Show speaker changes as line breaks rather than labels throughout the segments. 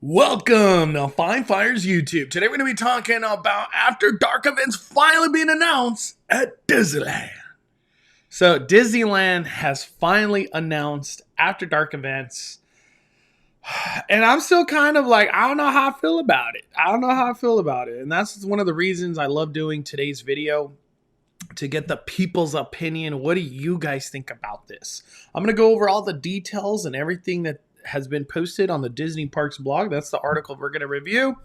Welcome to Fine Fires YouTube. Today we're going to be talking about After Dark events finally being announced at Disneyland. So Disneyland has finally announced After Dark events. And I'm still kind of like, I don't know how I feel about it. And that's one of the reasons I love doing today's video, to get the people's opinion. What do you guys think about this? I'm going to go over all the details and everything that has been posted on the Disney Parks blog. That's the article we're going to review.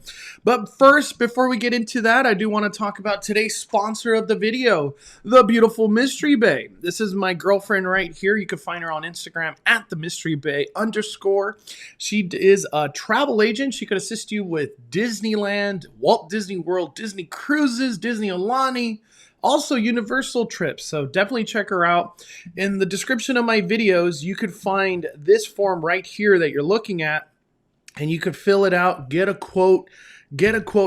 But first, before we get into that, I do want to talk about today's sponsor of the video, the beautiful Mystery Bay. This is my girlfriend right here. You can find her on Instagram at the Mystery Bay _. She is a travel agent. She could assist you with Disneyland, Walt Disney World, Disney Cruises, Disney Alani, also Universal trips. So definitely check her out. In the description of my videos, you could find this form right here that you're looking at, and you could fill it out, get a quote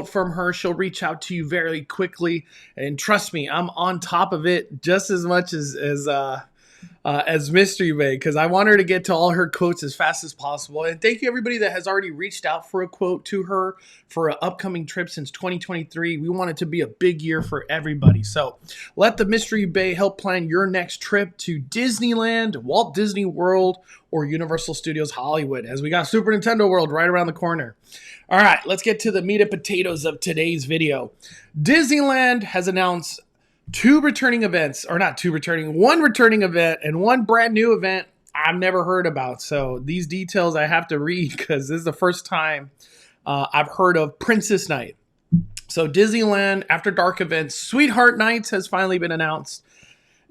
from her. She'll reach out to you very quickly, and trust me, I'm on top of it just as much as Mystery Bay, because I want her to get to all her quotes as fast as possible. And thank you everybody that has already reached out for a quote to her for an upcoming trip since 2023. We want it to be a big year for everybody. So let the Mystery Bay help plan your next trip to Disneyland, Walt Disney World, or Universal Studios Hollywood, as we got Super Nintendo World right around the corner. All right, let's get to the meat and potatoes of today's video. Disneyland has announced one returning event and one brand new event I've never heard about. So these details I have to read, because this is the first time I've heard of Princess Night. So Disneyland After Dark events, Sweetheart Nights has finally been announced,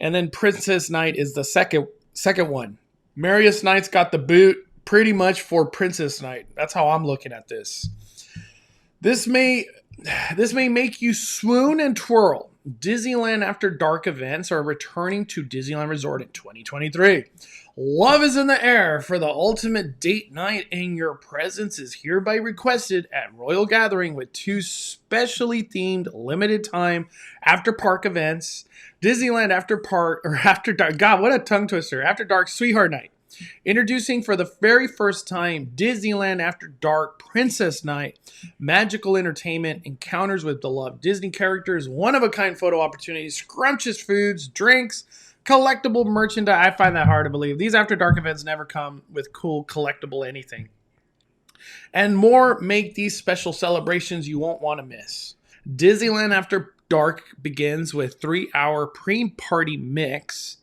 and then Princess Night is the second one. Merriest Nights got the boot pretty much for Princess Night. That's how I'm looking at this. This may make you swoon and twirl. Disneyland After Dark events are returning to Disneyland Resort in 2023. Love is in the air for the ultimate date night, and your presence is hereby requested at Royal Gathering with two specially themed limited time after park events. Disneyland After Dark. God, what a tongue twister. After Dark Sweetheart Night. Introducing for the very first time Disneyland After Dark Princess Night. Magical entertainment, encounters with beloved Disney characters, one-of-a-kind photo opportunities, scrumptious foods, drinks, collectible merchandise. I find that hard to believe. These After Dark events never come with cool collectible anything. And more make these special celebrations you won't want to miss. Disneyland After Dark begins with 3-hour pre-party mix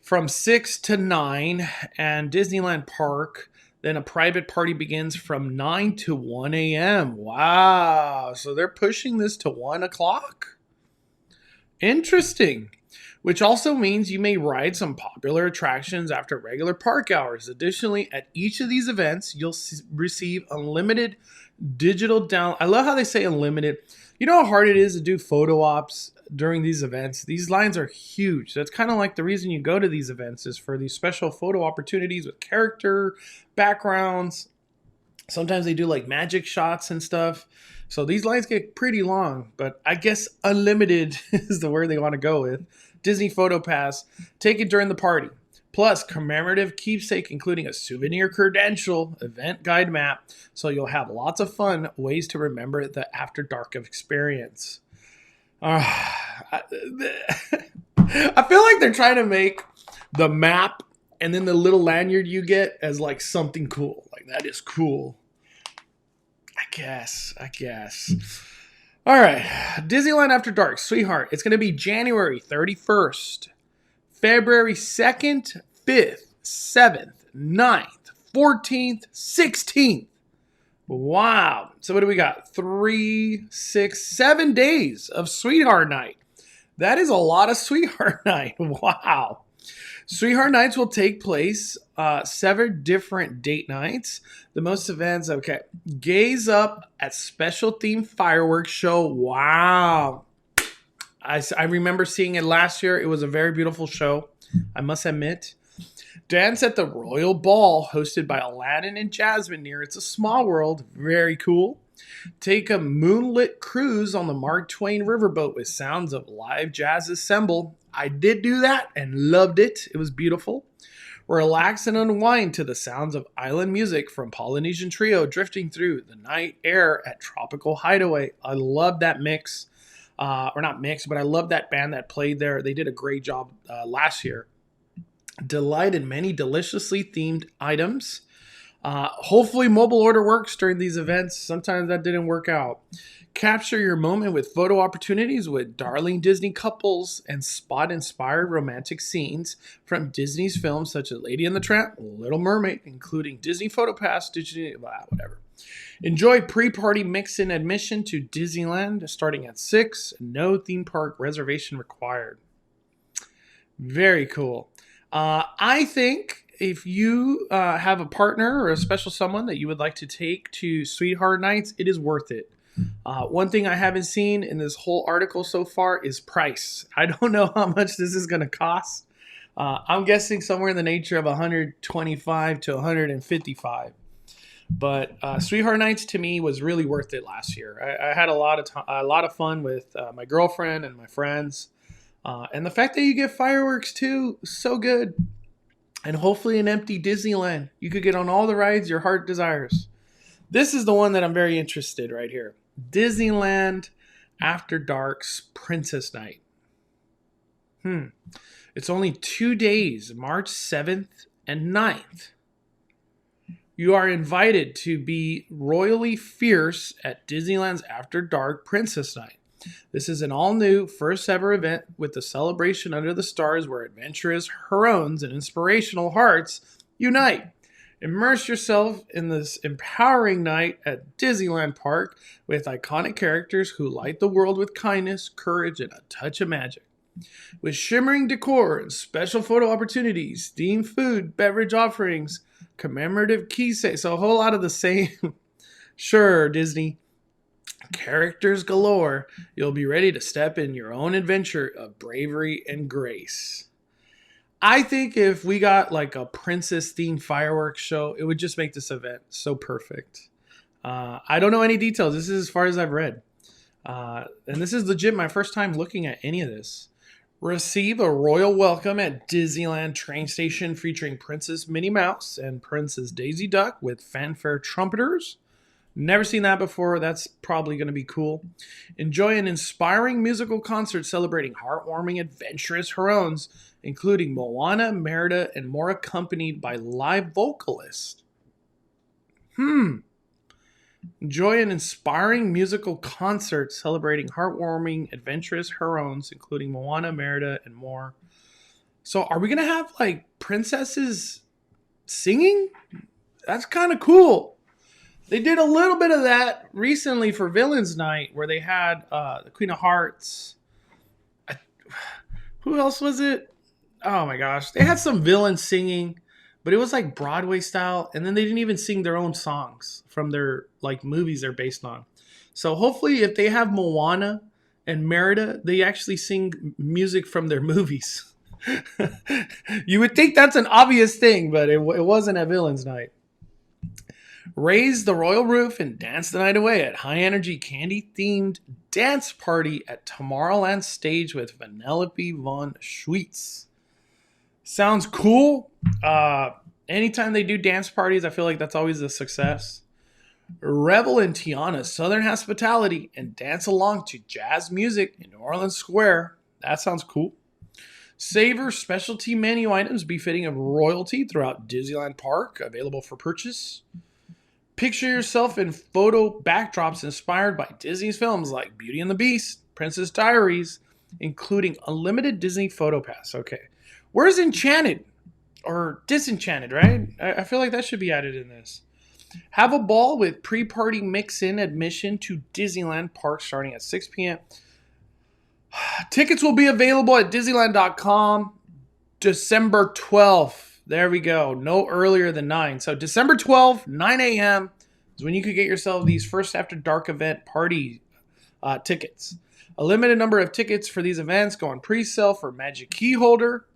from 6 to 9, and Disneyland Park, then a private party begins from 9 to 1 a.m. Wow. So they're pushing this to 1 o'clock? Interesting. Which also means you may ride some popular attractions after regular park hours. Additionally, at each of these events, you'll receive unlimited digital download. I love how they say unlimited. You know how hard it is to do photo ops during these events? These lines are huge. That's kind of like the reason you go to these events, is for these special photo opportunities with character backgrounds. Sometimes they do like magic shots and stuff. So these lines get pretty long, but I guess unlimited is the word they want to go with. Disney Photo Pass. Take it during the party. Plus, commemorative keepsake, including a souvenir credential, event guide map, so you'll have lots of fun ways to remember the After Dark experience. I feel like they're trying to make the map and then the little lanyard you get as like something cool. Like, that is cool. I guess. All right. Disneyland After Dark, Sweetheart. It's going to be January 31st. February 2nd, 5th, 7th, 9th, 14th, 16th. Wow. So what do we got? 3, 6, 7 days of Sweetheart Night. That is a lot of Sweetheart Night. Wow. Sweetheart Nights will take place 7 different date nights. The most events, okay. Gaze up at special themed fireworks show. Wow. I remember seeing it last year. It was a very beautiful show, I must admit. Dance at the Royal Ball, hosted by Aladdin and Jasmine near It's a Small World. Very cool. Take a moonlit cruise on the Mark Twain riverboat with sounds of live jazz assemble. I did do that and loved it. It was beautiful. Relax and unwind to the sounds of island music from Polynesian Trio drifting through the night air at Tropical Hideaway. I love that mix. Or not mix, but I love that band that played there. They did a great job last year. Delight in many deliciously themed items. Hopefully mobile order works during these events. Sometimes that didn't work out. Capture your moment with photo opportunities with darling Disney couples and spot-inspired romantic scenes from Disney's films such as Lady and the Tramp, Little Mermaid, including Disney PhotoPass, whatever. Enjoy pre-party mix-in admission to Disneyland starting at 6. No theme park reservation required. Very cool. I think if you have a partner or a special someone that you would like to take to Sweetheart Nights, it is worth it. One thing I haven't seen in this whole article so far is price. I don't know how much this is going to cost. I'm guessing somewhere in the nature of $125 to $155. But Sweetheart Nights to me was really worth it last year. I had a lot of fun with my girlfriend and my friends, and the fact that you get fireworks too, so good. And hopefully an empty Disneyland. You could get on all the rides your heart desires. This is the one that I'm very interested right here. Disneyland After Dark's Princess Night. It's only 2 days, March 7th and 9th. You are invited to be royally fierce at Disneyland's After Dark Princess Night. This is an all-new, first-ever event with the celebration under the stars where adventurous heroines and inspirational hearts unite. Immerse yourself in this empowering night at Disneyland Park with iconic characters who light the world with kindness, courage, and a touch of magic. With shimmering decor and special photo opportunities, themed food, beverage offerings, commemorative keepsakes, so a whole lot of the same. Sure, Disney. Characters galore. You'll be ready to step in your own adventure of bravery and grace. I think if we got like a princess themed fireworks show, it would just make this event so perfect. I don't know any details. This is as far as I've read. And this is legit my first time looking at any of this. Receive a royal welcome at Disneyland train station featuring Princess Minnie Mouse and Princess Daisy Duck with fanfare trumpeters. Never seen that before. That's probably going to be cool. Enjoy an inspiring musical concert celebrating heartwarming, adventurous heroines, including Moana, Merida, and more, accompanied by live vocalists. Enjoy an inspiring musical concert celebrating heartwarming, adventurous heroines, including Moana, Merida, and more. So are we going to have like princesses singing? That's kind of cool. They did a little bit of that recently for Villains Night, where they had the Queen of Hearts. Who else was it? Oh my gosh. They had some villains singing, but it was like Broadway style. And then they didn't even sing their own songs from their like movies they're based on. So hopefully if they have Moana and Merida, they actually sing music from their movies. You would think that's an obvious thing, but it wasn't at Villains Night. Raise the royal roof and dance the night away at high-energy candy-themed dance party at Tomorrowland stage with Vanellope von Schweetz. Sounds cool. Anytime they do dance parties, I feel like that's always a success. Revel in Tiana's Southern hospitality and dance along to jazz music in New Orleans Square. That sounds cool. Savor specialty menu items befitting of royalty throughout Disneyland Park, available for purchase. Picture yourself in photo backdrops inspired by Disney's films like Beauty and the Beast, Princess Diaries, including unlimited Disney PhotoPass. Okay. Where's Enchanted? Or Disenchanted, right? I feel like that should be added in this. Have a ball with pre-party mix-in admission to Disneyland Park starting at 6 p.m. Tickets will be available at Disneyland.com December 12th. There we go. No earlier than 9. So December 12th, 9 a.m. is when you could get yourself these first after dark event party tickets. A limited number of tickets for these events go on pre-sale for Magic Key Holder.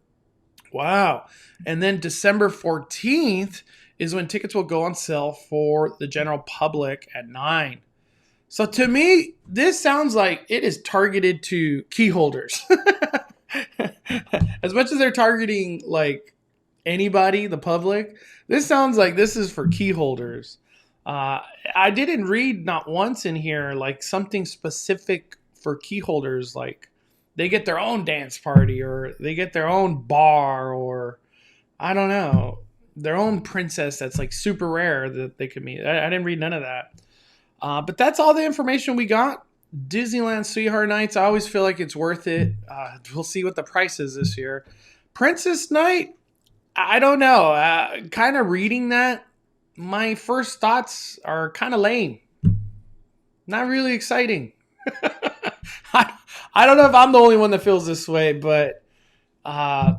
Wow. And then December 14th is when tickets will go on sale for the general public at 9. So to me, this sounds like it is targeted to key holders. As much as they're targeting like anybody, the public. This sounds like this is for key holders. I didn't read not once in here like something specific for key holders, like they get their own dance party or they get their own bar or I don't know, their own princess that's like super rare that they could meet. I didn't read none of that. But that's all the information we got. Disneyland Sweetheart Nights, I always feel like it's worth it. We'll see what the price is this year. Princess Night, I don't know. Kind of reading that, my first thoughts are kind of lame. Not really exciting. I don't know if I'm the only one that feels this way, but I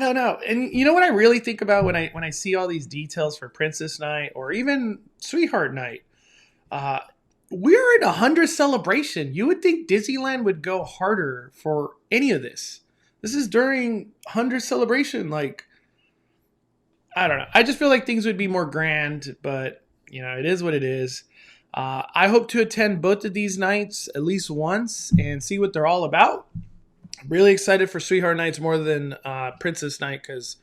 don't know. And you know what I really think about when I see all these details for Princess Night or even Sweetheart Night? We're in a 100th celebration. You would think Disneyland would go harder for any of this. This is during 100th celebration. Like, I don't know. I just feel like things would be more grand, but you know, it is what it is. I hope to attend both of these nights at least once and see what they're all about. I'm really excited for Sweetheart Nights more than Princess Night because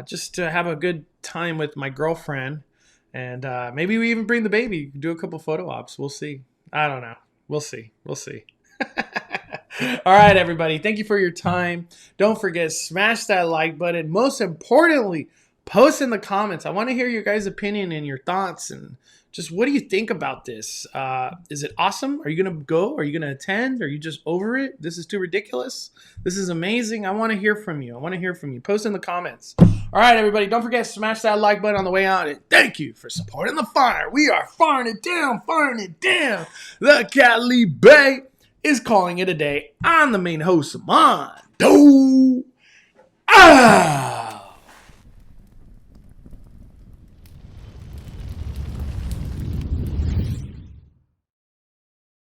just to have a good time with my girlfriend. And maybe we even bring the baby, do a couple photo ops. We'll see. I don't know. We'll see. We'll see. All right, everybody. Thank you for your time. Don't forget, smash that like button. Most importantly, post in the comments. I want to hear your guys' opinion and your thoughts and just what do you think about this? Is it awesome? Are you going to go? Are you going to attend? Are you just over it? This is too ridiculous. This is amazing. I want to hear from you. Post in the comments. All right, everybody. Don't forget to smash that like button on the way out. And thank you for supporting the fire. We are firing it down. The Cali Bay is calling it a day. I'm the main host, Mondo.